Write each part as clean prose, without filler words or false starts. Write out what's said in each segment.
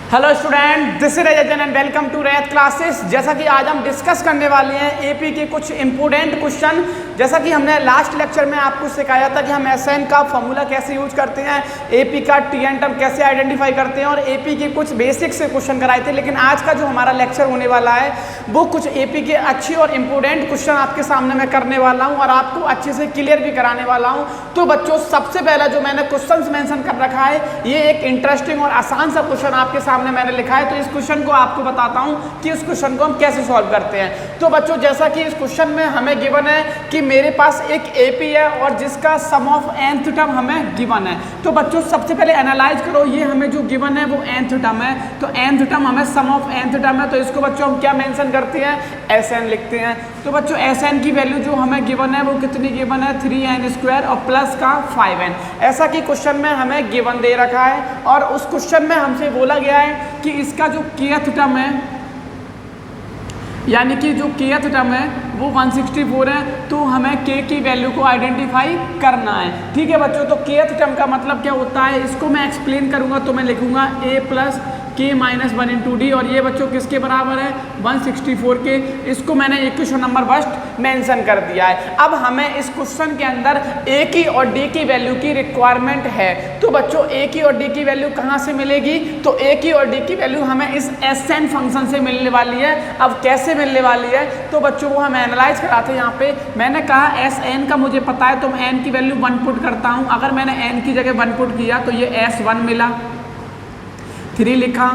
Hello student, this is Rajan and welcome to रैत classes. जैसा कि आज हम डिस्कस करने वाले हैं एपी के कुछ इंपॉर्टेंट क्वेश्चन। जैसा कि हमने लास्ट लेक्चर में आपको सिखाया था कि हम एसएन का फॉर्मूला कैसे यूज करते हैं, एपी का टीएन टर्म कैसे आइडेंटिफाई करते हैं और एपी के कुछ बेसिक से क्वेश्चन कराए थे। लेकिन आज का जो हमारा लेक्चर होने वाला है वो कुछ एपी के अच्छे और इंपॉर्टेंट क्वेश्चन आपके सामने मैं करने वाला हूँ और आपको अच्छे से क्लियर भी कराने वाला हूँ। तो बच्चों, सबसे पहला जो मैंने क्वेश्चन मेंशन कर रखा है, ये एक इंटरेस्टिंग और आसान सा क्वेश्चन आपके सामने मैंने लिखा है। तो इस क्वेश्चन को आपको बताता हूं कि इस क्वेश्चन को हम कैसे सॉल्व करते हैं। तो बच्चों, जैसा कि इस क्वेश्चन में हमें गिवन है कि मेरे पास एक एपी है और जिसका सम ऑफ nth टर्म हमें गिवन है। तो बच्चों, सबसे पहले एनालाइज करो, ये हमें जो गिवन है वो nth टर्म है। तो nth टर्म हमें सम ऑफ nth टर्म है, तो इसको बच्चों हम क्या मेंशन करते हैं, Sn लिखते हैं। तो बच्चों, Sn की वैल्यू जो हमें गिवन है वो कितनी गिवन है, 3n² और प्लस का 5n। ऐसा कि क्वेश्चन में हमें गिवन दे रखा है और उस क्वेश्चन में हमसे बोला गया है कि इसका जो kth टर्म है, यानी कि जो kth टर्म है वो 164 है। तो हमें k की वैल्यू को आइडेंटिफाई करना है। ठीक है बच्चों, तो kth टर्म का मतलब क्या होता है, इसको मैं एक्सप्लेन करूंगा। तो मैं लिखूंगा a plus k minus 1 into D, और ये बच्चों किसके बराबर है, 164 के। इसको मैंने इक्वेशन नंबर फर्स्ट मेंशन कर दिया है। अब हमें इस क्वेश्चन के अंदर a की और d की वैल्यू की रिक्वायरमेंट है। तो बच्चों, a की और d की वैल्यू कहाँ से मिलेगी, तो a की और d की वैल्यू हमें इस Sn फंक्शन से मिलने वाली है। अब कैसे मिलने वाली है, तो बच्चों वो हम एनालाइज कराते हैं। यहाँ पे मैंने कहा Sn का मुझे पता है, तो मैं n की वैल्यू 1 पुट करता हूँ। अगर मैंने n की जगह 1 पुट किया तो ये S1 मिला, 3 लिखा,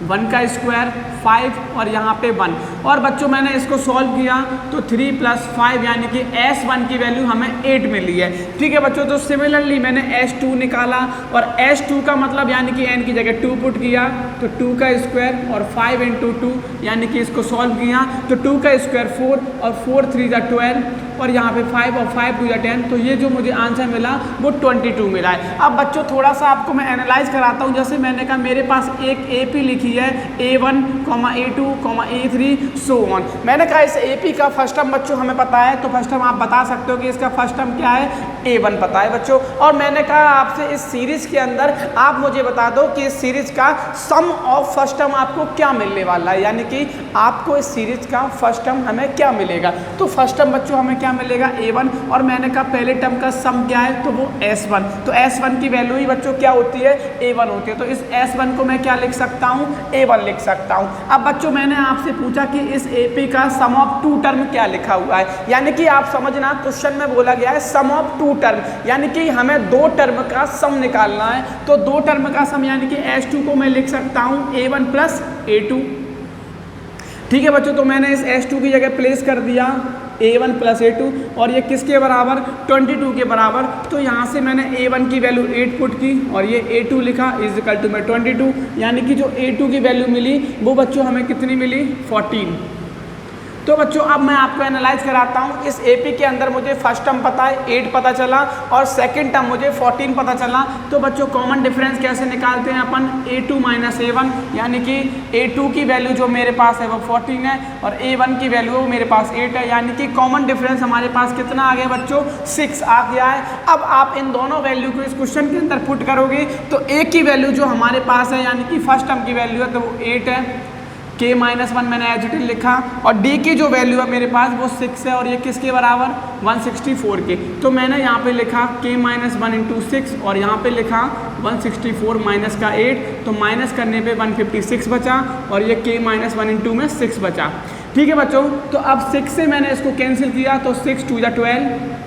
1 का स्क्वायर 5 और यहाँ पे 1। और बच्चों मैंने इसको सॉल्व किया तो 3 + 5 यानी कि S1 की वैल्यू हमें 8 मिली है। ठीक है बच्चों, तो सिमिलरली मैंने S2 निकाला और S2 का मतलब यानी कि n की जगह 2 पुट किया तो 2 का स्क्वायर और 5 × 2 यानी कि इसको सॉल्व किया तो 2 का स्क्वायर 4 और 4 × 3 = 12 और यहाँ पे 5 और 5 × 2 = 10। तो ये जो मुझे आंसर मिला वो 22 मिला है। अब बच्चों थोड़ा सा आपको मैं एनालाइज कराता हूँ। जैसे मैंने कहा मेरे पास एक AP लिखी है A1, A2, A3 so on. मैंने कहा इस AP का फर्स्ट टर्म बच्चों हमें पता है, तो फर्स्ट टर्म आप बता सकते हो कि इसका फर्स्ट टर्म क्या है, A1 पता है बच्चों। और मैंने कहा आपसे इस सीरीज के अंदर आप मुझे बता दो कि इस सीरीज का सम ऑफ फर्स्ट टर्म आपको क्या मिलने वाला है, यानी कि आपको इस सीरीज का फर्स्ट टर्म हमें क्या मिलेगा। तो फर्स्ट टर्म बच्चों हमें क्या मिलेगा, A1। और मैंने कहा पहले टर्म का सम क्या है, तो वो S1। तो S1 की वैल्यू ही बच्चों क्या होती है, A1 होती है। तो इस S1 को मैं क्या लिख सकता हूँ, A1 लिख सकता हूँ। अब बच्चों मैंने आपसे पूछा कि इस AP का सम ऑफ 2 टर्म क्या लिखा हुआ है, यानी कि आप समझना क्वेश्चन में बोला गया है सम ऑफ 2 टर्म, यानी कि हमें 2 टर्म का सम निकालना है। तो 2 टर्म का सम यानी कि S2 को मैं लिख सकता हूँ A1 + A2। ठीक है बच्चों, तो मैंने इस S2 की जगह प्लेस कर दिया A1 + A2 और ये किसके बराबर, 22 के बराबर। तो यहाँ से मैंने A1 की वैल्यू 8 पुट की और ये A2 लिखा = में 22, यानी कि जो A2 की वैल्यू मिली वो बच्चों हमें कितनी मिली, 14। तो बच्चों अब मैं आपको एनालाइज कराता हूँ। इस AP के अंदर मुझे फर्स्ट टर्म पता है 8 पता चला और सेकंड टर्म मुझे 14 पता चला। तो बच्चों कॉमन डिफरेंस कैसे निकालते हैं अपन, A2 - A1, यानी कि A2 की वैल्यू जो मेरे पास है वो 14 है और A1 की वैल्यू मेरे पास 8 है, यानी कि कॉमन डिफरेंस हमारे पास कितना आ गया बच्चों, 6 आ गया है। अब आप इन दोनों वैल्यू को इस क्वेश्चन के अंदर पुट करोगे तो A की वैल्यू जो हमारे पास है यानी कि फर्स्ट टर्म की वैल्यू है तो वो 8 है, k - 1 मैंने एज इट इज लिखा और d की जो वैल्यू है मेरे पास वो 6 है और ये किसके बराबर, 164 के। तो मैंने यहाँ पे लिखा k - 1 × 6 और यहाँ पे लिखा 164 माइनस का 8, तो माइनस करने पे 156 बचा और ये k - 1 × में 6 बचा। ठीक है बच्चों, तो अब 6 से मैंने इसको कैंसिल किया तो 6 × 2 = 12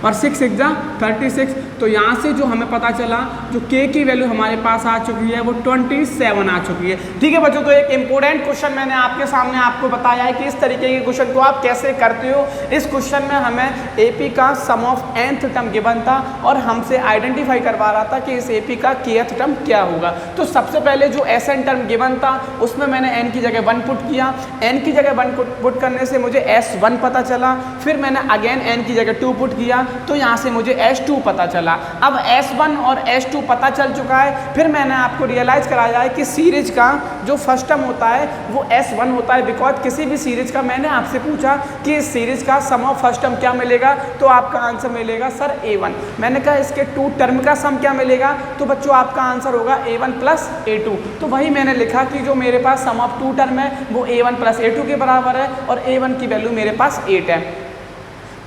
और 6 × 6 = 36। तो यहाँ से जो हमें पता चला जो k की वैल्यू हमारे पास आ चुकी है वो 27 आ चुकी है। ठीक है बच्चों, तो एक इंपॉर्टेंट क्वेश्चन मैंने आपके सामने आपको बताया है कि इस तरीके के क्वेश्चन को आप कैसे करते हो। इस क्वेश्चन में हमें AP का सम ऑफ nth टर्म गिवन था और हमसे आइडेंटिफाई करवा रहा था कि इस AP का kth टर्म क्या होगा। तो सबसे पहले जो Sn टर्म गिवन था उसमें मैंने n की जगह 1 पुट किया, n की जगह 1 पुट करने से मुझे S1 पता चला। फिर मैंने अगेन n की जगह 2 पुट किया तो यहाँ से मुझे S2 पता चला। अब S1 और S2 पता चल चुका है, फिर मैंने आपको रियलाइज़ कराया है कि सीरीज का जो फर्स्ट टर्म होता है वो S1 होता है। बिकॉज किसी भी सीरीज का मैंने आपसे पूछा कि इस सीरीज का सम ऑफ फर्स्ट टर्म क्या मिलेगा, तो आपका आंसर मिलेगा सर A1। मैंने कहा इसके टू टर्म का सम क्या मिलेगा, तो बच्चों आपका आंसर होगा A1 प्लस A2। तो वही मैंने लिखा कि जो मेरे पास सम ऑफ टू टर्म है वो A1 प्लस A2 के बराबर है और A1 की वैल्यू मेरे पास 8 है।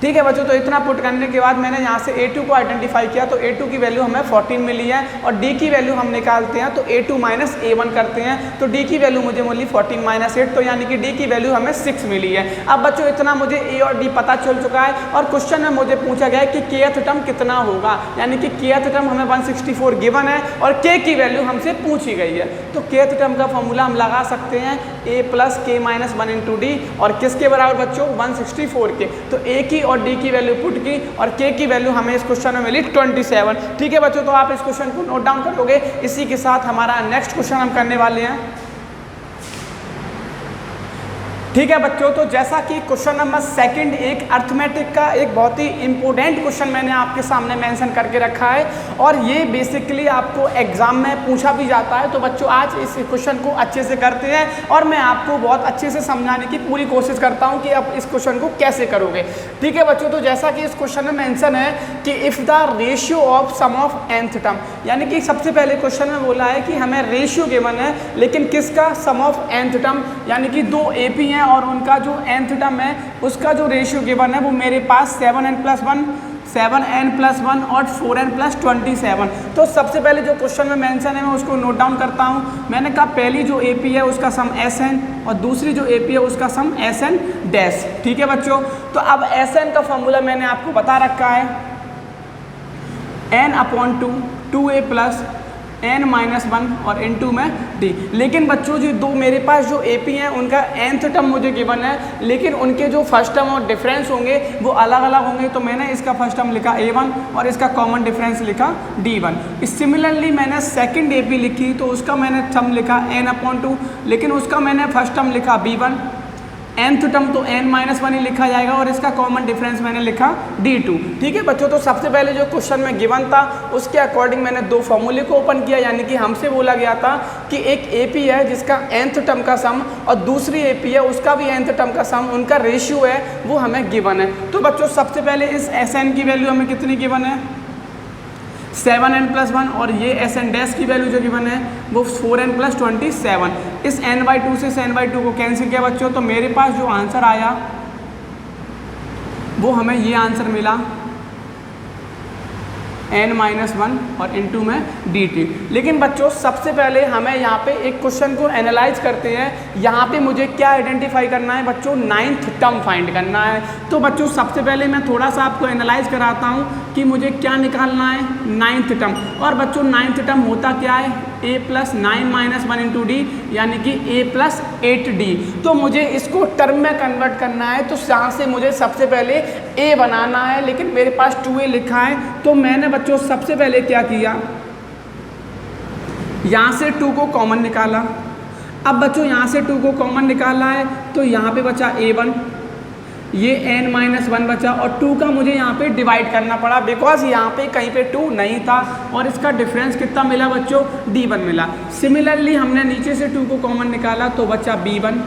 ठीक है बच्चों, तो इतना पुट करने के बाद मैंने यहाँ से A2 को आइडेंटिफाई किया, तो A2 की वैल्यू हमें 14 मिली है और D की वैल्यू हम निकालते हैं तो A2 माइनस A1 करते हैं, तो D की वैल्यू मुझे मिली 14 माइनस 8, तो यानी कि D की वैल्यू हमें 6 मिली है। अब बच्चों इतना मुझे A और D पता चल चुका है और क्वेश्चन में मुझे पूछा गया है कि kth टर्म कितना होगा, यानी कि kth टर्म हमें 164 गिवन है और K की वैल्यू हमसे पूछी गई है। तो kth टर्म का फॉर्मूला हम लगा सकते हैं A plus K minus 1 into D, और किसके बराबर बच्चों 164 के। तो A की और D की वैल्यू की और K की वैल्यू हमें इस क्वेश्चन में मिली 27। ठीक है बच्चों, तो आप इस क्वेश्चन को नोट डाउन करोगे। इसी के साथ हमारा नेक्स्ट क्वेश्चन हम करने वाले हैं। ठीक है बच्चों, तो जैसा कि क्वेश्चन नंबर सेकंड एक अर्थमेटिक का एक बहुत ही इंपॉर्टेंट क्वेश्चन मैंने आपके सामने मेंशन करके रखा है और ये बेसिकली आपको एग्जाम में पूछा भी जाता है। तो बच्चों आज इस क्वेश्चन को अच्छे से करते हैं और मैं आपको बहुत अच्छे से समझाने की पूरी कोशिश करता हूं कि आप इस क्वेश्चन को कैसे करोगे। ठीक है बच्चों, तो जैसा कि इस क्वेश्चन में मेंशन है कि if the ratio of sum of nth term, यानी कि सबसे पहले क्वेश्चन में बोला है कि हमें रेशियो गिवन है, लेकिन किसका, सम ऑफ nth टर्म, यानी कि दो AP हैं और उनका जो nth टर्म है उसका जो रेशियो गिवन है वो मेरे पास 7n प्लस 1 और 4n प्लस 27। तो सबसे पहले जो क्वेश्चन में मेंशन है मैं उसको नोट डाउन करता हूँ। मैंने कहा पहली जो AP है उसका सम Sn और दूसरी जो AP है उसका सम Sn डैश। ठीक है बच्चों, तो अब Sn का फॉर्मूला मैंने आपको बता रखा है n/2 2a plus n minus 1 और n2 में d। लेकिन बच्चों जो दो मेरे पास जो AP हैं उनका nth टर्म मुझे गिवन है, लेकिन उनके जो फर्स्ट टर्म और डिफरेंस होंगे वो अलग अलग होंगे। तो मैंने इसका फर्स्ट टर्म लिखा A1 और इसका कॉमन डिफरेंस लिखा D1। सिमिलरली मैंने सेकंड AP लिखी तो उसका मैंने टर्म लिखा n/2, लेकिन उसका मैंने फर्स्ट टर्म लिखा B1। nth टर्म तो n-1 ही लिखा जाएगा और इसका कॉमन डिफरेंस मैंने लिखा D2। ठीक है बच्चों, तो सबसे पहले जो क्वेश्चन में गिवन था उसके अकॉर्डिंग मैंने दो फॉर्मूले को ओपन किया, यानी कि हमसे बोला गया था कि एक AP है जिसका nth टर्म का सम और दूसरी AP है उसका भी nth टर्म का सम, उनका रेशियो है वो हमें गिवन है। तो बच्चों सबसे पहले इस Sn की वैल्यू हमें कितनी गिवन है, 7n प्लस 1 और ये Sn डैश की वैल्यू जो गिवन है वो 4n प्लस 27। इस n/2 से इस n/2 को कैंसिल किया बच्चों, तो मेरे पास जो आंसर आया वो हमें ये आंसर मिला n-1 और n2 में dt। लेकिन बच्चों सबसे पहले हमें यहाँ पे एक क्वेश्चन को एनालाइज करते हैं। यहाँ पे मुझे क्या आइडेंटिफाई करना है बच्चों, 9th टर्म फाइंड करना है। तो बच्चों सबसे पहले मैं थोड़ा सा आपको एनालाइज कराता हूँ कि मुझे क्या निकालना है, 9th टर्म। और बच्चों 9th टर्म होता क्या है, a plus 9 minus 1 into D, यानी कि a प्लस 8d। तो मुझे इसको टर्म में कन्वर्ट करना है, तो यहाँ से मुझे सबसे पहले a बनाना है, लेकिन मेरे पास 2a लिखा है। तो मैंने बच्चों सबसे पहले क्या किया, यहाँ से 2 को कॉमन निकाला। अब बच्चों यहाँ से 2 को कॉमन निकाला है तो यहाँ पे बचा a1, ये n-1 बचा और 2 का मुझे यहाँ पे डिवाइड करना पड़ा बिकॉज यहाँ पे कहीं पे 2 नहीं था और इसका डिफरेंस कितना मिला बच्चों, d1 मिला। सिमिलरली हमने नीचे से 2 को कॉमन निकाला तो बचा b1,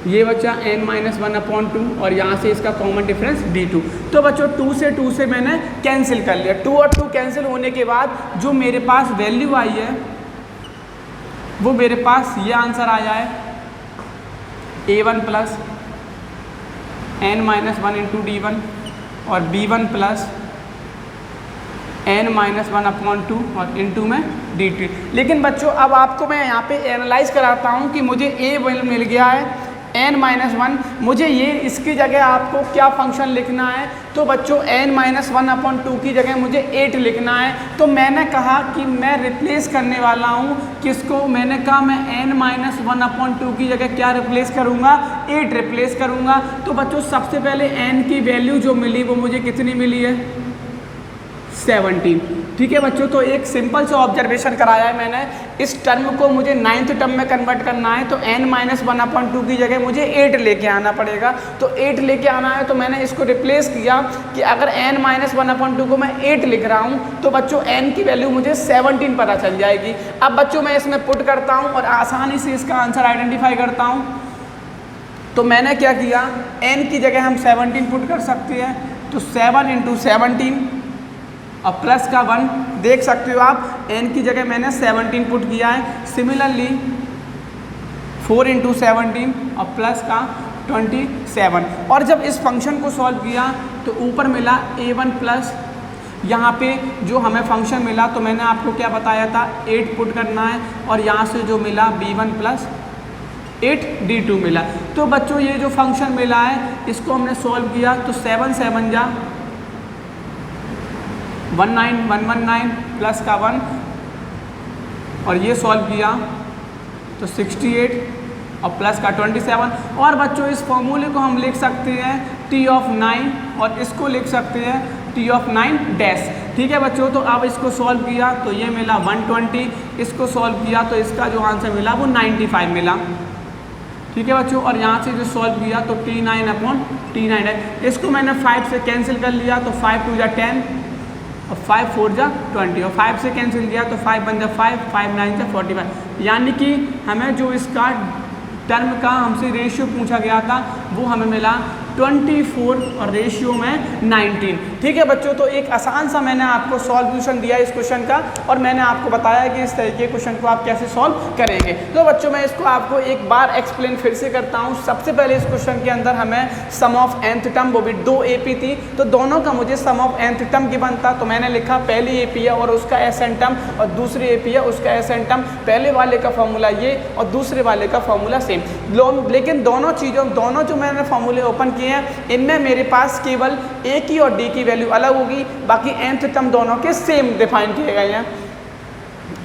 ये बचा n-1/2 और यहाँ से इसका कॉमन डिफरेंस d2। तो बच्चों 2 से मैंने कैंसिल कर लिया। 2 और 2 कैंसिल होने के बाद जो मेरे पास वैल्यू आई है वो मेरे पास ये आंसर आया है a1 plus n-1 into d1 और b1 प्लस n-1/2 और इंटू में dt। लेकिन बच्चों अब आपको मैं यहाँ पे एनालाइज कराता हूँ कि मुझे a मिल गया है n-1, मुझे ये इसकी जगह आपको क्या फंक्शन लिखना है, तो बच्चों n-1/2 की जगह मुझे 8 लिखना है। तो मैंने कहा कि मैं रिप्लेस करने वाला हूँ किसको, मैंने कहा मैं n-1/2 की जगह क्या रिप्लेस करूँगा, 8 रिप्लेस करूँगा। तो बच्चों सबसे पहले n की वैल्यू जो मिली वो मुझे कितनी मिली है, 17। ठीक है बच्चों, तो एक सिंपल सा ऑब्जर्वेशन कराया है मैंने। इस टर्म को मुझे 9th टर्म में कन्वर्ट करना है, तो n-1/2 की जगह मुझे 8 लेके आना पड़ेगा। तो 8 लेके आना है, तो मैंने इसको रिप्लेस किया कि अगर n-1/2 को मैं 8 लिख रहा हूँ तो बच्चों n की वैल्यू मुझे 17 पता चल जाएगी। अब बच्चों मैं इसमें पुट करता हूँ और आसानी से इसका आंसर आइडेंटिफाई करता हूँ। तो मैंने क्या किया, n की जगह हम 17 पुट कर सकते हैं, तो 7 × 17 और प्लस का 1 देख सकते हो आप, n की जगह मैंने 17 पुट किया है। सिमिलरली 4 × 17 और प्लस का 27। और जब इस फंक्शन को सॉल्व किया तो ऊपर मिला a1 प्लस, यहाँ पे जो हमें फंक्शन मिला तो मैंने आपको क्या बताया था, 8 पुट करना है, और यहाँ से जो मिला b1 प्लस 8d2 मिला। तो बच्चों ये जो फंक्शन मिला है इसको हमने सॉल्व किया, तो 7 7 जा 19119 प्लस का 1, और ये सॉल्व किया तो 68 और प्लस का 27। और बच्चों इस फॉर्मूले को हम लिख सकते हैं t(9) और इसको लिख सकते हैं t(9)। ठीक है बच्चों, तो अब इसको सॉल्व किया तो ये मिला 120, इसको सॉल्व किया तो इसका जो आंसर मिला वो 95 मिला। ठीक है बच्चों, और यहाँ से जो सॉल्व किया तो t9/t9 है। इसको मैंने 5 से कैंसिल कर लिया, तो 5 2 जा 10 और 5 4 जा 20, और 5 से कैंसिल किया तो 5 1 जा 5, 5 9 जा 45। यानी कि हमें जो इसका टर्म का हमसे रेशियो पूछा गया था वो हमें मिला 24 और रेशियो में 19। ठीक है बच्चों, तो एक आसान सा मैंने आपको सॉल्यूशन दिया इस क्वेश्चन का, और मैंने आपको बताया कि इस तरीके के क्वेश्चन को आप कैसे सॉल्व करेंगे। तो बच्चों मैं इसको आपको एक बार एक्सप्लेन फिर से करता हूँ। सबसे पहले इस क्वेश्चन के अंदर हमें सम ऑफ nth टर्म, वो भी 2 AP थी, तो दोनों का मुझे सम ऑफ nth टर्म गिवन था। तो मैंने लिखा पहली AP है और उसका SN टर्म, और दूसरी AP है उसका SN टर्म। पहले वाले का फॉर्मूला ये और दूसरे वाले का फॉर्मूला सेम, लेकिन दोनों जो मैंने फॉर्मूले ओपन किए हैं इनमें मेरे पास केवल a की और d की वैल्यू अलग होगी, बाकी nth टर्म दोनों के सेम डिफाइन किए गए हैं।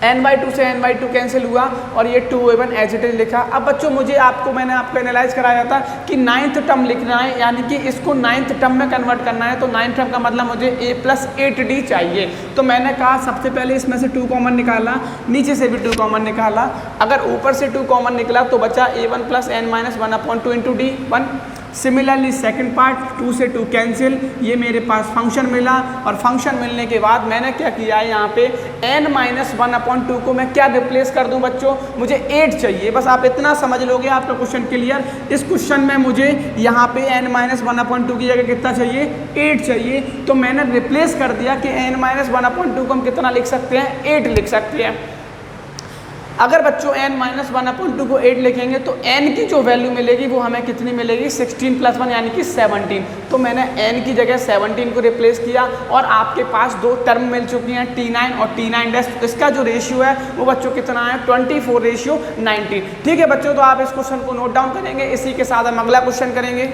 n/2 से n/2 कैंसिल हुआ और ये 2a1 एज इट इज लिखा। अब बच्चों मैंने आपको एनालाइज कराया था कि 9th टर्म लिखना है, यानी कि इसको 9th टर्म में कन्वर्ट करना है। तो 9th टर्म का मतलब मुझे a + 8d चाहिए। तो मैंने कहा सबसे पहले इसमें से 2 कॉमन निकाला, नीचे से भी 2 कॉमन निकाला। अगर ऊपर से 2 कॉमन निकला तो बचा a1 + n-1/2 × d1। Similarly second part 2 से 2 कैंसिल, ये मेरे पास फंक्शन मिला, और फंक्शन मिलने के बाद मैंने क्या किया है, यहाँ पे n-1/2 को मैं क्या रिप्लेस कर दूं बच्चों, मुझे 8 चाहिए। बस आप इतना समझ लोगे आपका क्वेश्चन क्लियर। इस क्वेश्चन में मुझे यहाँ पे n-1/2 की जगह कितना चाहिए, 8 चाहिए। तो मैंने रिप्लेस कर दिया कि n-1/2 को हम कितना लिख सकते हैं, 8 लिख सकते हैं। अगर बच्चों n-1/2 को 8 लिखेंगे तो n की जो वैल्यू मिलेगी वो हमें कितनी मिलेगी, 16 + 1 यानी कि 17। तो मैंने n की जगह 17 को रिप्लेस किया, और आपके पास 2 टर्म मिल चुकी हैं t9 और t9'। इसका जो रेशियो है वो बच्चों कितना है, 24:19। ठीक है बच्चों, तो आप इस क्वेश्चन को नोट डाउन करेंगे। इसी के साथ हम अगला क्वेश्चन करेंगे।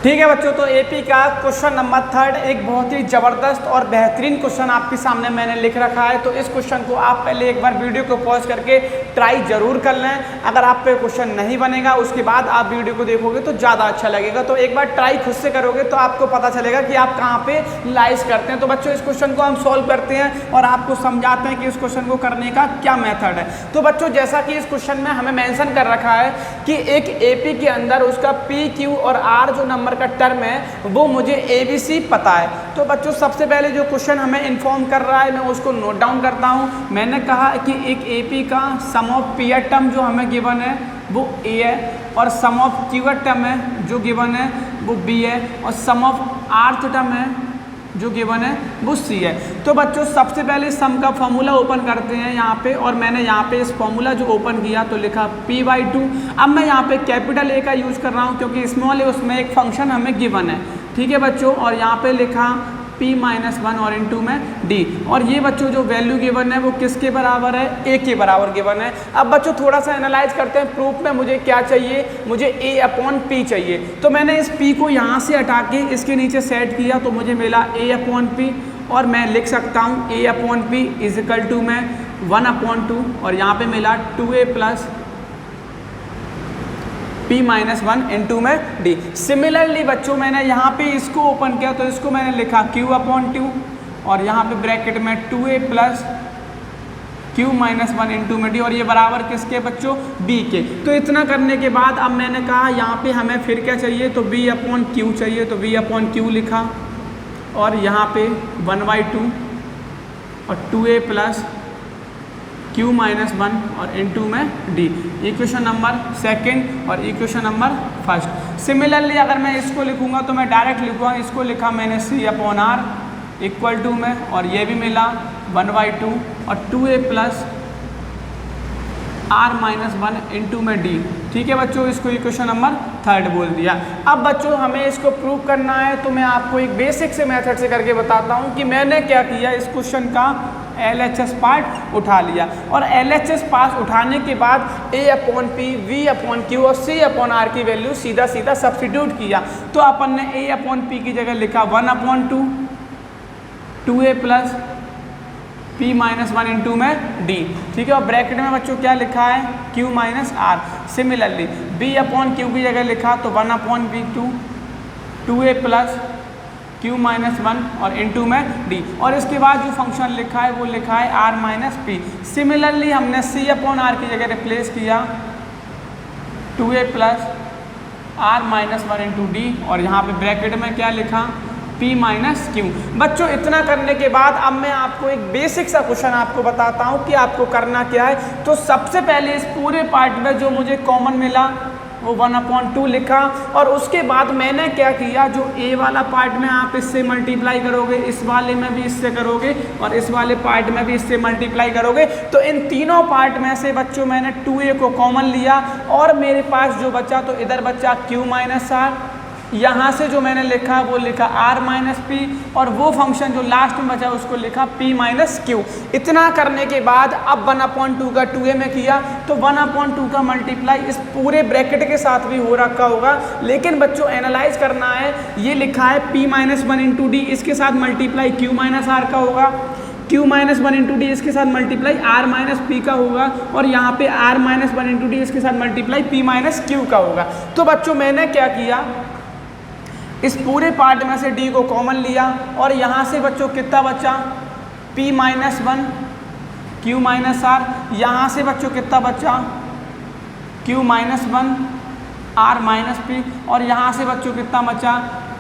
ठीक है बच्चों, तो एपी का क्वेश्चन नंबर 3 एक बहुत ही ज़बरदस्त और बेहतरीन क्वेश्चन आपके सामने मैंने लिख रखा है। तो इस क्वेश्चन को आप पहले एक बार वीडियो को पॉज करके ट्राई जरूर कर लें। अगर आप पे क्वेश्चन नहीं बनेगा उसके बाद आप वीडियो को देखोगे तो ज़्यादा अच्छा लगेगा। तो एक बार ट्राई खुद से करोगे तो आपको पता चलेगा कि आप कहाँ पे लाइज करते हैं। तो बच्चों इस क्वेश्चन को हम सॉल्व करते हैं और आपको समझाते हैं कि इस क्वेश्चन को करने का क्या मेथड है। तो बच्चों जैसा कि इस क्वेश्चन में हमें मेंशन कर रखा है कि एक एपी के अंदर उसका पी, क्यू और आर जो नंबर का टर्म है वो मुझे ABC पता है। तो बच्चों सबसे पहले जो क्वेश्चन हमें इन्फॉर्म कर रहा है मैं उसको नोट डाउन करता हूँ। मैंने कहा कि एक AP का सम ऑफ पी टर्म जो हमें गिवन है वो A है, और सम ऑफ क्यू टर्म है जो गिवन है वो B है, और सम ऑफ आर्थ टर्म है जो गिवन है वो C है। तो बच्चों सबसे पहले सम का फॉर्मूला ओपन करते हैं यहाँ पे, और मैंने यहाँ पे इस फॉर्मूला जो ओपन किया तो लिखा P/2। अब मैं यहाँ पे कैपिटल A का यूज़ कर रहा हूँ क्योंकि स्मॉल है, उसमें एक फंक्शन हमें गिवन है। ठीक है बच्चों, और यहाँ पे लिखा P-1 और इनटू में D। और ये बच्चों जो वैल्यू गिवन है वो किसके बराबर है, A के बराबर गिवन है। अब बच्चों थोड़ा सा एनालाइज करते हैं। प्रूफ में मुझे क्या चाहिए, मुझे A/P चाहिए। तो मैंने इस P को यहाँ से हटा के इसके नीचे सेट किया तो मुझे मिला A/P, और मैं लिख सकता हूँ A/P = में 1/2, और यहाँ पे मिला 2A + P माइनस 1 इंटू में D। सिमिलरली बच्चों मैंने यहाँ पे इसको ओपन किया तो इसको मैंने लिखा Q अपॉन 2 और यहाँ पे ब्रैकेट में 2A plus Q minus 1 into में D और ये बराबर किसके बच्चों B के। तो इतना करने के बाद अब मैंने कहा यहाँ पे हमें फिर क्या चाहिए तो B अपॉन Q चाहिए तो B अपॉन Q लिखा और यहाँ पे 1/2 और 2A प्लस Q माइनस 1 और इंटू में D। इक्वेशन नंबर सेकंड और इक्वेशन नंबर फर्स्ट। सिमिलरली अगर मैं इसको लिखूंगा तो मैं डायरेक्ट लिखूंगा, इसको लिखा मैंने C upon R equal to में और ये भी मिला 1/2 और 2A plus R minus 1 into में D। ठीक है बच्चों, इसको इक्वेशन नंबर थर्ड बोल दिया। अब बच्चों हमें इसको प्रूव करना है तो मैं आपको एक बेसिक से मेथड से करके बताता हूँ कि मैंने क्या किया। इस क्वेश्चन का LHS पार्ट उठा लिया और LHS पार्ट उठाने के बाद A upon P, V upon Q और C अपॉन R की वैल्यू सीधा सीधा सब्स्टिट्यूट किया। तो अपन ने A अपॉन P की जगह लिखा 1/2 2A plus P minus 1 into में D। ठीक है, और ब्रैकेट में बच्चों क्या लिखा है Q minus R। Similarly B upon Q की जगह लिखा तो 1/2 2A प्लस Q माइनस 1 और इंटू में D और इसके बाद जो फंक्शन लिखा है वो लिखा है R माइनस P। सिमिलरली हमने C अपॉन R की जगह रिप्लेस किया 2A plus R minus 1 into D और यहाँ पे ब्रैकेट में क्या लिखा P माइनस Q। बच्चों इतना करने के बाद अब मैं आपको एक बेसिक सा क्वेश्चन आपको बताता हूँ कि आपको करना क्या है। तो सबसे पहले इस पूरे पार्ट में जो मुझे कॉमन मिला वो 1/2 लिखा और उसके बाद मैंने क्या किया, जो A वाला पार्ट में आप इससे मल्टीप्लाई करोगे, इस वाले में भी इससे करोगे और इस वाले पार्ट में भी इससे मल्टीप्लाई करोगे। तो इन तीनों पार्ट में से बच्चों मैंने 2A को कॉमन लिया और मेरे पास जो बचा तो इधर बचा Q माइनस R, यहाँ से जो मैंने लिखा वो लिखा R माइनस P और वो फंक्शन जो लास्ट में बचा उसको लिखा P माइनस Q। इतना करने के बाद अब 1/2 का 2A में किया तो 1/2 का मल्टीप्लाई इस पूरे ब्रैकेट के साथ भी हो रखा होगा, लेकिन बच्चों एनालाइज करना है। ये लिखा है P माइनस 1 इंटू D, इसके साथ मल्टीप्लाई Q माइनस R का होगा, Q माइनस 1 इंटू D इसके साथ मल्टीप्लाई R माइनस P का होगा और यहाँ पे R माइनस 1 इंटू D इसके साथ मल्टीप्लाई P माइनस Q का होगा। तो बच्चों मैंने क्या किया, इस पूरे पार्ट में से D को कॉमन लिया और यहाँ से बच्चों कितना बचा P minus 1 Q minus R, यहाँ से बच्चों कितना बचा Q minus 1 R minus P और यहाँ से बच्चों कितना बचा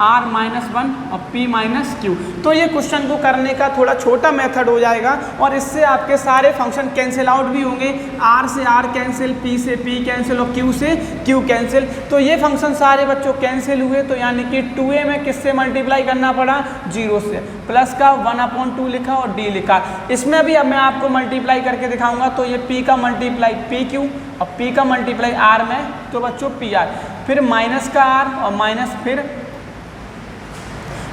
R माइनस 1 और P माइनस Q। तो ये क्वेश्चन को करने का थोड़ा छोटा मेथड हो जाएगा और इससे आपके सारे फंक्शन कैंसिल आउट भी होंगे। R से R कैंसिल, P से P कैंसिल और Q से Q कैंसिल। तो ये फंक्शन सारे बच्चों कैंसिल हुए, तो यानी कि 2A में किससे मल्टीप्लाई करना पड़ा 0 से, प्लस का 1/2 लिखा और D लिखा। इसमें भी अब मैं आपको मल्टीप्लाई करके दिखाऊंगा। तो ये P का मल्टीप्लाई PQ और P का मल्टीप्लाई R में तो बच्चों PR, फिर माइनस का R और माइनस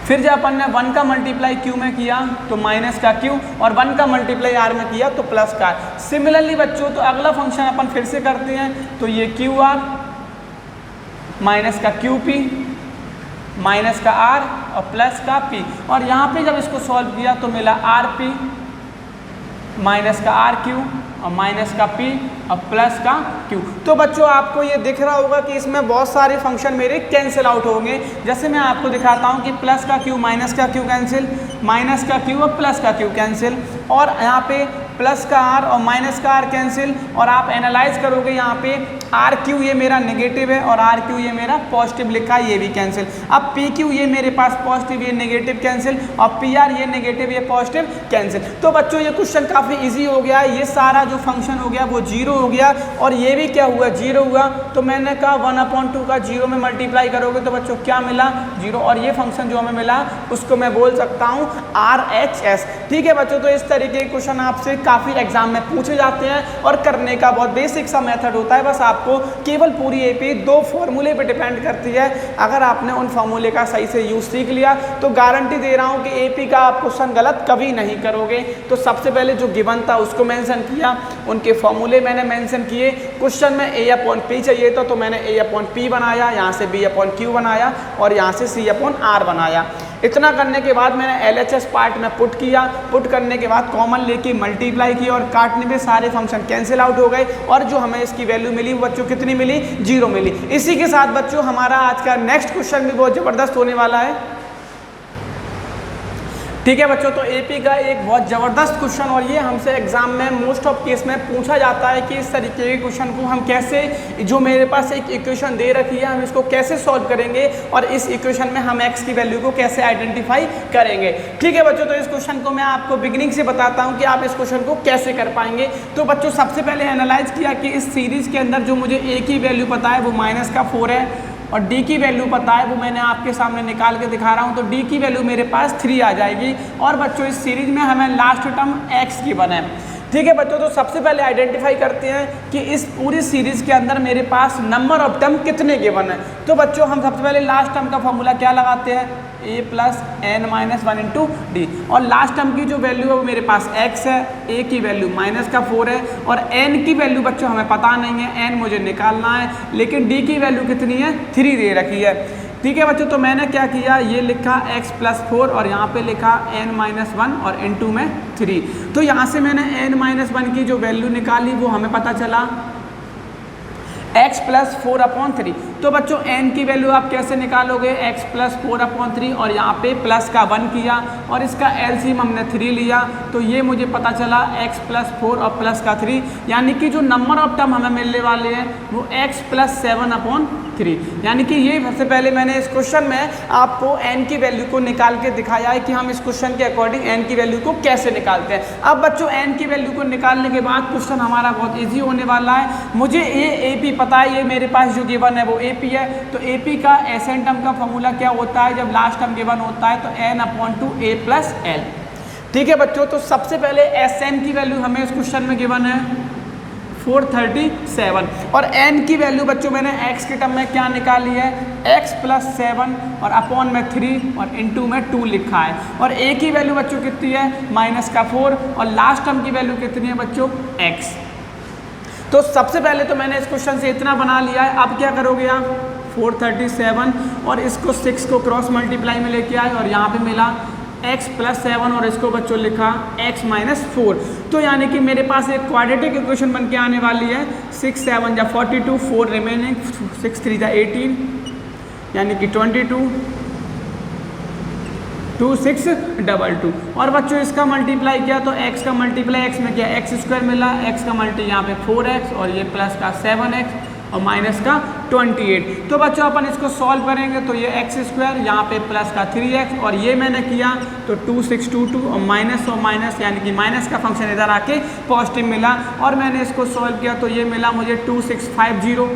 फिर जब अपन ने 1 का मल्टीप्लाई Q में किया तो माइनस का Q और 1 का मल्टीप्लाई R में किया तो प्लस का R। सिमिलरली बच्चों तो अगला फंक्शन अपन फिर से करते हैं। तो ये QR माइनस का QP माइनस का R और प्लस का P और यहाँ पे जब इसको सॉल्व किया तो मिला RP माइनस का RQ और माइनस का P और प्लस का Q। तो बच्चों आपको ये दिख रहा होगा कि इसमें बहुत सारे फंक्शन मेरे कैंसिल आउट होंगे। जैसे मैं आपको दिखाता हूँ कि प्लस का Q माइनस का Q कैंसिल, माइनस का Q और प्लस का Q कैंसिल और यहाँ पे प्लस का R और माइनस का R कैंसिल। और आप एनालाइज करोगे यहाँ पे RQ ये मेरा नेगेटिव है और RQ ये मेरा पॉजिटिव लिखा है, ये भी कैंसिल। अब PQ ये मेरे पास पॉजिटिव, ये नेगेटिव कैंसिल और PR ये नेगेटिव, ये पॉजिटिव कैंसिल। तो बच्चों ये क्वेश्चन काफ़ी इजी हो गया। ये सारा जो फंक्शन हो गया वो 0 हो गया और ये भी क्या हुआ 0 हुआ। तो मैंने कहा 1/2 का 0 में मल्टीप्लाई करोगे तो बच्चों क्या मिला 0 और ये फंक्शन जो हमें मिला उसको मैं बोल सकता हूँ RHS। ठीक है बच्चों, तो इस तरीके के क्वेश्चन आपसे काफ़ी एग्जाम में पूछे जाते हैं और करने का बहुत बेसिक सा मेथड होता है। बस आपको केवल पूरी एपी 2 फॉर्मूले पे डिपेंड करती है। अगर आपने उन फॉर्मूले का सही से यूज सीख लिया तो गारंटी दे रहा हूँ कि एपी का आप क्वेश्चन गलत कभी नहीं करोगे। तो सबसे पहले जो गिवन था उसको मेंशन किया, उनके फॉर्मूले मैंने मेंशन किए। क्वेश्चन में A/P चाहिए था तो मैंने A/P बनाया, यहाँ से B/Q बनाया और यहाँ से C/R बनाया। इतना करने के बाद मैंने LHS पार्ट में पुट किया, पुट करने के बाद कॉमन लेके मल्टीप्लाई किया और काटने में सारे फंक्शन कैंसिल आउट हो गए और जो हमें इसकी वैल्यू मिली वो बच्चों कितनी मिली, 0 मिली। इसी के साथ बच्चों हमारा आज का नेक्स्ट क्वेश्चन भी बहुत जबरदस्त होने वाला है। ठीक है बच्चों, तो AP का एक बहुत ज़बरदस्त क्वेश्चन और ये हमसे एग्जाम में मोस्ट ऑफ केस में पूछा जाता है कि इस तरीके के क्वेश्चन को हम कैसे, जो मेरे पास एक इक्वेशन दे रखी है हम इसको कैसे सॉल्व करेंगे और इस इक्वेशन में हम x की वैल्यू को कैसे आइडेंटिफाई करेंगे। ठीक है बच्चों, तो इस क्वेश्चन को मैं आपको बिगिनिंग से बताता हूँ कि आप इस क्वेश्चन को कैसे कर पाएंगे। तो बच्चों सबसे पहले एनालाइज किया कि इस सीरीज़ के अंदर जो मुझे A की वैल्यू पता है वो -4 है और D की वैल्यू पता है वो मैंने आपके सामने निकाल के दिखा रहा हूँ, तो D की वैल्यू मेरे पास 3 आ जाएगी। और बच्चों इस सीरीज में हमें लास्ट टर्म x की बना है। ठीक है बच्चों, तो सबसे पहले आइडेंटिफाई करते हैं कि इस पूरी सीरीज के अंदर मेरे पास नंबर ऑफ टर्म कितने गिवन है। तो बच्चों हम सबसे पहले लास्ट टर्म का फॉर्मूला क्या लगाते हैं, a + n-1 × d और लास्ट टर्म की जो वैल्यू है वो मेरे पास x है, a की वैल्यू -4 है और n की वैल्यू बच्चों हमें पता नहीं है, n मुझे निकालना है, लेकिन d की वैल्यू कितनी है, 3 दे रखी है। ठीक है बच्चों, तो मैंने क्या किया, ये लिखा x + 4 और यहाँ पे लिखा n-1 और × में 3। तो यहाँ से मैंने n-1 की जो वैल्यू निकाली वो हमें पता चला x + 4/3। तो बच्चों n की वैल्यू आप कैसे निकालोगे, x + 4/3 और यहाँ पे प्लस का 1 किया और इसका LCM हमने 3 लिया, तो ये मुझे पता चला x + 4 और प्लस का 3, यानी कि जो नंबर ऑफ टर्म हमें मिलने वाले हैं वो x + 7/3। यानी कि ये सबसे पहले मैंने इस क्वेश्चन में आपको n की वैल्यू को निकाल के दिखाया है कि हम इस क्वेश्चन के अकॉर्डिंग n की वैल्यू को कैसे निकालते हैं। अब बच्चों n की वैल्यू को निकालने के बाद क्वेश्चन हमारा बहुत ईजी होने वाला है। मुझे ये AP पता है, ये मेरे पास जो गिवन है वो AP है, तो AP का SN टर्म का फॉर्मूला क्या होता है, जब लास्ट टर्म गिवन होता है तो n/2 a + l। ठीक है बच्चों, तो सबसे पहले SN की वैल्यू हमें इस क्वेश्चन में गिवन है 437 और n की वैल्यू बच्चों मैंने x के टर्म में क्या निकाली है, x + 7 और अपॉन में 3 और इनटू में 2 लिखा है। और a की वैल्यू बच्चों कितनी है, -4 और लास्ट टर्म की वैल्यू कितनी है बच्चों, x। तो सबसे पहले तो मैंने इस क्वेश्चन से इतना बना लिया है। अब क्या करोगे आप, 437 और इसको 6 को क्रॉस मल्टीप्लाई में लेके आए और यहाँ पे मिला x + 7 और इसको बच्चों लिखा x - 4। तो यानी कि मेरे पास एक क्वाड्रेटिक इक्वेशन बन के आने वाली है, 6 7 = 42, 4 रिमेनिंग, 6 3 = 18 यानी कि 22, 2 6 2 2। और बच्चों इसका मल्टीप्लाई किया तो x का मल्टीप्लाई x में क्या, x² मिला, x का मल्टी यहाँ पे 4x और ये प्लस का 7x और माइनस का 28। तो बच्चों अपन इसको सॉल्व करेंगे तो ये x² यहाँ पे प्लस का 3x और ये मैंने किया तो 2 6 2 2 और माइनस यानी कि माइनस का फंक्शन इधर आके पॉजिटिव मिला और मैंने इसको सॉल्व किया तो ये मिला मुझे 2650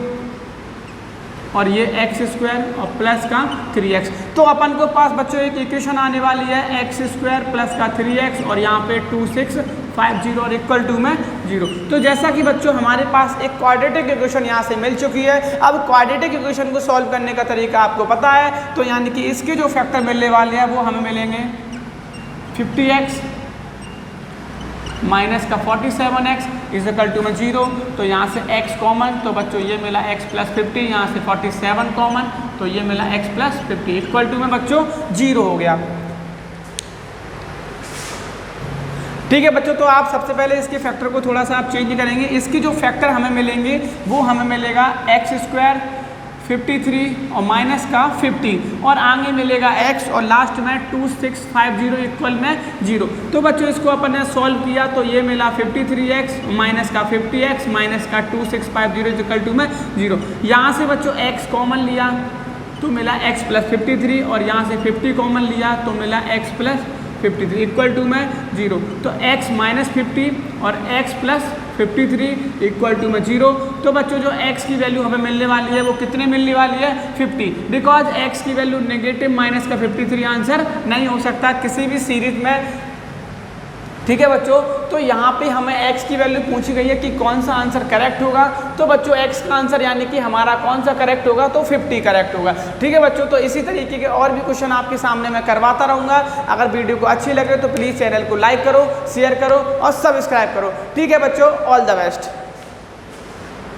और ये x² और प्लस का 3x। तो अपन को पास बच्चों एक इक्वेशन आने वाली है x² प्लस का 3x और यहाँ पे 2650 और इक्वल टू में 0। तो जैसा कि बच्चों हमारे पास एक क्वाड्रेटिक इक्वेशन यहाँ से मिल चुकी है। अब क्वाड्रेटिक इक्वेशन को सॉल्व करने का तरीका आपको पता है, तो यानी कि इसके जो फैक्टर मिलने वाले हैं वो हमें मिलेंगे 50x माइनस का 47x इक्वल टू में 0। तो यहाँ से x कॉमन, तो बच्चों ये मिला x + 50, यहाँ से 47 कॉमन तो ये मिला x + 50 इक्वल टू में बच्चों 0 हो गया। ठीक है बच्चों, तो आप सबसे पहले इसके फैक्टर को थोड़ा सा आप चेंज करेंगे। इसके जो फैक्टर हमें मिलेंगे वो हमें मिलेगा x² 53 और माइनस का 50 और आगे मिलेगा x और लास्ट में 2650 इक्वल में 0। तो बच्चों इसको अपन ने सॉल्व किया तो ये मिला 53x माइनस का 50x माइनस का 2650 इक्वल टू में 0। यहाँ से बच्चों x कॉमन लिया तो मिला x + 53 और यहाँ से 50 कॉमन लिया तो मिला x + 53 इक्वल टू में 0। तो x - 50 और x + 53 इक्वल टू में 0। तो बच्चों जो x की वैल्यू हमें मिलने वाली है वो कितने मिलने वाली है 50, बिकॉज x की वैल्यू नेगेटिव माइनस का 53 आंसर नहीं हो सकता किसी भी सीरीज में। ठीक है बच्चों, तो यहाँ पे हमें x की वैल्यू पूछी गई है कि कौन सा आंसर करेक्ट होगा। तो बच्चों x का आंसर यानी कि हमारा कौन सा करेक्ट होगा तो 50 करेक्ट होगा। ठीक है बच्चों, तो इसी तरीके के और भी क्वेश्चन आपके सामने मैं करवाता रहूँगा। अगर वीडियो को अच्छी लगे तो प्लीज़ चैनल को लाइक करो, शेयर करो और सब्सक्राइब करो। ठीक है बच्चों, ऑल द बेस्ट।